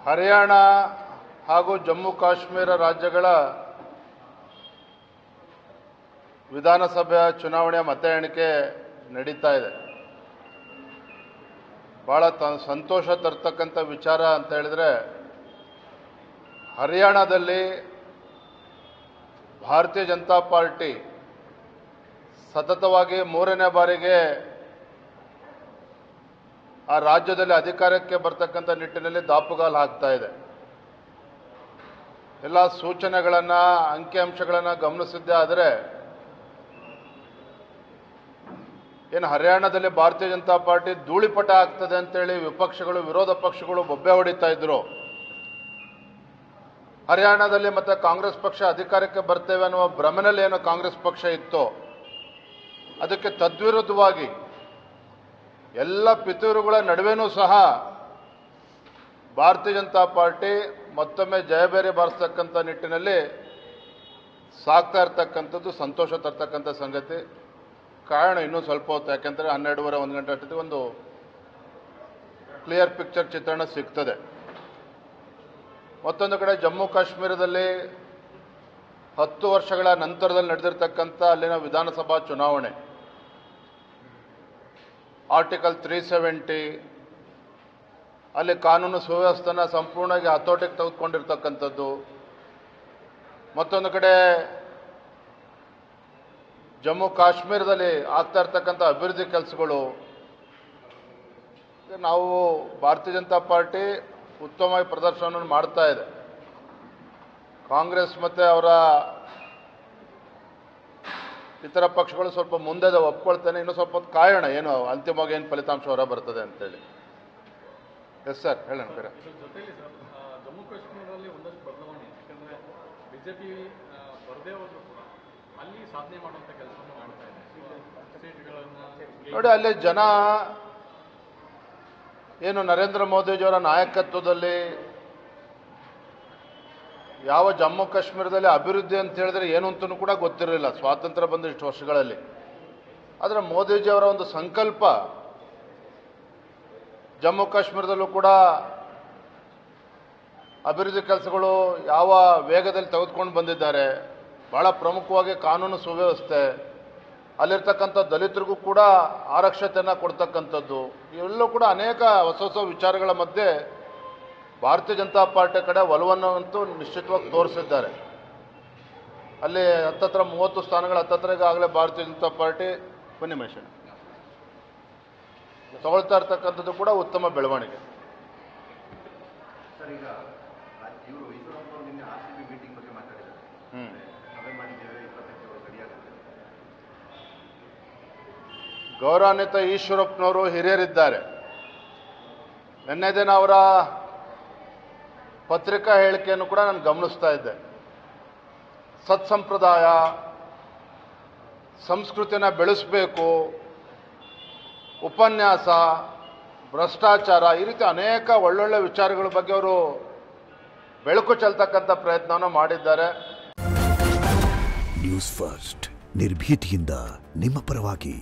ಹರಿಯಾಣ ಹಾಗೂ ಜಮ್ಮು ಕಾಶ್ಮೀರ ರಾಜ್ಯಗಳ ವಿಧಾನಸಭೆಯ ಚುನಾವಣೆಯ ಮತ ಎಣಿಕೆ ನಡೀತಾ ಇದೆ. ಬಹಳ ಸಂತೋಷ ತರ್ತಕ್ಕಂಥ ವಿಚಾರ ಅಂತ ಹೇಳಿದ್ರೆ, ಹರಿಯಾಣದಲ್ಲಿ ಭಾರತೀಯ ಜನತಾ ಪಾರ್ಟಿ ಸತತವಾಗಿ ಮೂರನೇ ಬಾರಿಗೆ ಆ ರಾಜ್ಯದಲ್ಲಿ ಅಧಿಕಾರಕ್ಕೆ ಬರ್ತಕ್ಕಂಥ ನಿಟ್ಟಿನಲ್ಲಿ ದಾಪುಗಾಲು ಹಾಕ್ತಾ ಇದೆ. ಎಲ್ಲ ಸೂಚನೆಗಳನ್ನು ಅಂಕಿಅಂಶಗಳನ್ನು ಗಮನಿಸಿದ್ದೇ ಆದರೆ ಏನು ಹರಿಯಾಣದಲ್ಲಿ ಭಾರತೀಯ ಜನತಾ ಪಾರ್ಟಿ ಧೂಳಿಪಟ ಆಗ್ತದೆ ಅಂತೇಳಿ ವಿಪಕ್ಷಗಳು, ವಿರೋಧ ಪಕ್ಷಗಳು ಬೊಬ್ಬೆ ಹೊಡಿತಾ ಇದ್ರು. ಹರಿಯಾಣದಲ್ಲಿ ಮತ್ತೆ ಕಾಂಗ್ರೆಸ್ ಪಕ್ಷ ಅಧಿಕಾರಕ್ಕೆ ಬರ್ತೇವೆ ಅನ್ನುವ ಭ್ರಮೆನಲ್ಲಿ ಏನೋ ಕಾಂಗ್ರೆಸ್ ಪಕ್ಷ ಇತ್ತು, ಅದಕ್ಕೆ ತದ್ವಿರುದ್ಧವಾಗಿ ಎಲ್ಲ ಪಿತೂರುಗಳ ನಡುವೆನೂ ಸಹ ಭಾರತೀಯ ಜನತಾ ಪಾರ್ಟಿ ಮತ್ತೊಮ್ಮೆ ಜಯಬೇರಿ ಬಾರಿಸ್ತಕ್ಕಂಥ ನಿಟ್ಟಿನಲ್ಲಿ ಸಾಗ್ತಾ ಇರ್ತಕ್ಕಂಥದ್ದು ಸಂತೋಷ ತರ್ತಕ್ಕಂಥ ಸಂಗತಿ. ಕಾರಣ ಇನ್ನೂ ಸ್ವಲ್ಪ ಹೊತ್ತು, ಯಾಕೆಂದರೆ 12:30 1 ಗಂಟೆ ಅಷ್ಟೊತ್ತಿಗೆ ಒಂದು ಕ್ಲಿಯರ್ ಪಿಕ್ಚರ್ ಚಿತ್ರಣ ಸಿಗ್ತದೆ. ಮತ್ತೊಂದು ಕಡೆ ಜಮ್ಮು ಕಾಶ್ಮೀರದಲ್ಲಿ 10 ವರ್ಷಗಳ ನಂತರದಲ್ಲಿ ನಡೆದಿರ್ತಕ್ಕಂಥ ಅಲ್ಲಿನ ವಿಧಾನಸಭಾ ಚುನಾವಣೆ, ಆರ್ಟಿಕಲ್ 370 ಅಲ್ಲಿ ಕಾನೂನು ಸುವ್ಯವಸ್ಥೆನ ಸಂಪೂರ್ಣವಾಗಿ ಹತೋಟಿಗೆ ತೆಗೆದುಕೊಂಡಿರ್ತಕ್ಕಂಥದ್ದು. ಮತ್ತೊಂದು ಕಡೆ ಜಮ್ಮು ಕಾಶ್ಮೀರದಲ್ಲಿ ಆಗ್ತಾ ಇರ್ತಕ್ಕಂಥ ಅಭಿವೃದ್ಧಿ ಕೆಲಸಗಳು, ನಾವು ಭಾರತೀಯ ಜನತಾ ಪಾರ್ಟಿ ಉತ್ತಮವಾಗಿ ಪ್ರದರ್ಶನವನ್ನು ಮಾಡ್ತಾ ಇದೆ. ಕಾಂಗ್ರೆಸ್ ಮತ್ತು ಅವರ ಇತರ ಪಕ್ಷಗಳು ಸ್ವಲ್ಪ ಮುಂದೆ ಒಪ್ಕೊಳ್ತೇನೆ, ಇನ್ನೂ ಸ್ವಲ್ಪ ಹೊತ್ತು ಕಾಯೋಣ, ಏನು ಅಂತಿಮವಾಗಿ ಏನು ಫಲಿತಾಂಶ ಹೊರ ಬರ್ತದೆ ಅಂತೇಳಿ. ಎಸ್ ಸರ್, ಹೇಳೋಣ. ಬೇರೆ ಜಮ್ಮು ಕಾಶ್ಮೀರದಲ್ಲಿ ಒಂದಷ್ಟು ಬದಲಾವಣೆ, ಯಾಕಂದರೆ ಬಿಜೆಪಿ ಬರದೇ ಹೋದ್ರು ಕೂಡ ಅಲ್ಲಿ ಸಾಧನೆ ಮಾಡುವಂಥ ಕೆಲಸವನ್ನು ಮಾಡ್ತಾ ಇದೆ. ಸೀಟ್ಗಳನ್ನು ನೋಡಿ, ಅಲ್ಲಿ ಜನ ಏನು ನರೇಂದ್ರ ಮೋದಿಜಿಯವರ ನಾಯಕತ್ವದಲ್ಲಿ ಯಾವ ಜಮ್ಮು ಕಾಶ್ಮೀರದಲ್ಲಿ ಅಭಿವೃದ್ಧಿ ಅಂತ ಹೇಳಿದ್ರೆ ಏನು ಅಂತಲೂ ಕೂಡ ಗೊತ್ತಿರಲಿಲ್ಲ ಸ್ವಾತಂತ್ರ್ಯ ಬಂದ ಇಷ್ಟು ವರ್ಷಗಳಲ್ಲಿ. ಆದರೆ ಮೋದಿಜಿಯವರ ಒಂದು ಸಂಕಲ್ಪ ಜಮ್ಮು ಕಾಶ್ಮೀರದಲ್ಲೂ ಕೂಡ ಅಭಿವೃದ್ಧಿ ಕೆಲಸಗಳು ಯಾವ ವೇಗದಲ್ಲಿ ತೆಗೆದುಕೊಂಡು ಬಂದಿದ್ದಾರೆ. ಬಹಳ ಪ್ರಮುಖವಾಗಿ ಕಾನೂನು ಸುವ್ಯವಸ್ಥೆ, ಅಲ್ಲಿರ್ತಕ್ಕಂಥ ದಲಿತರಿಗೂ ಕೂಡ ಆರಕ್ಷತೆಯನ್ನು ಕೊಡ್ತಕ್ಕಂಥದ್ದು, ಇವೆಲ್ಲವೂ ಕೂಡ ಅನೇಕ ಹೊಸ ಹೊಸ ವಿಚಾರಗಳ ಮಧ್ಯೆ ಭಾರತೀಯ ಜನತಾ ಪಾರ್ಟಿ ಕಡೆ ಒಲವನ್ನು ಅಂತೂ ನಿಶ್ಚಿತವಾಗಿ ತೋರಿಸಿದ್ದಾರೆ. ಅಲ್ಲಿ ಹತ್ತತ್ರ 30 ಸ್ಥಾನಗಳ ಹತ್ತತ್ರ ಈಗಾಗಲೇ ಭಾರತೀಯ ಜನತಾ ಪಾರ್ಟಿ ನಿಮಿಷನ್ ತಗೊಳ್ತಾ ಇರ್ತಕ್ಕಂಥದ್ದು ಕೂಡ ಉತ್ತಮ ಬೆಳವಣಿಗೆ. ಗೌರವಾನ್ವಿತ ಈಶ್ವರಪ್ಪನವರು ಹಿರಿಯರಿದ್ದಾರೆ. ನಿನ್ನೆ ದಿನ ಅವರ ಪತ್ರಿಕಾ ಹೇಳಿಕೆಯನ್ನು ಕೂಡ ನಾನು ಗಮನಿಸ್ತಾ ಇದ್ದೆ. ಸತ್ಸಂಪ್ರದಾಯ, ಸಂಸ್ಕೃತಿನ ಬೆಳೆಸಬೇಕು, ಉಪನ್ಯಾಸ, ಭ್ರಷ್ಟಾಚಾರ, ಈ ರೀತಿ ಅನೇಕ ಒಳ್ಳೊಳ್ಳೆ ವಿಚಾರಗಳ ಬಗ್ಗೆ ಅವರು ಬೆಳಕು ಚೆಲ್ತಕ್ಕಂಥ ಪ್ರಯತ್ನವನ್ನು ಮಾಡಿದ್ದಾರೆ. ನ್ಯೂಸ್ ಫಸ್ಟ್ ನಿರ್ಭೀತಿಯಿಂದ ನಿಮ್ಮ ಪರವಾಗಿ.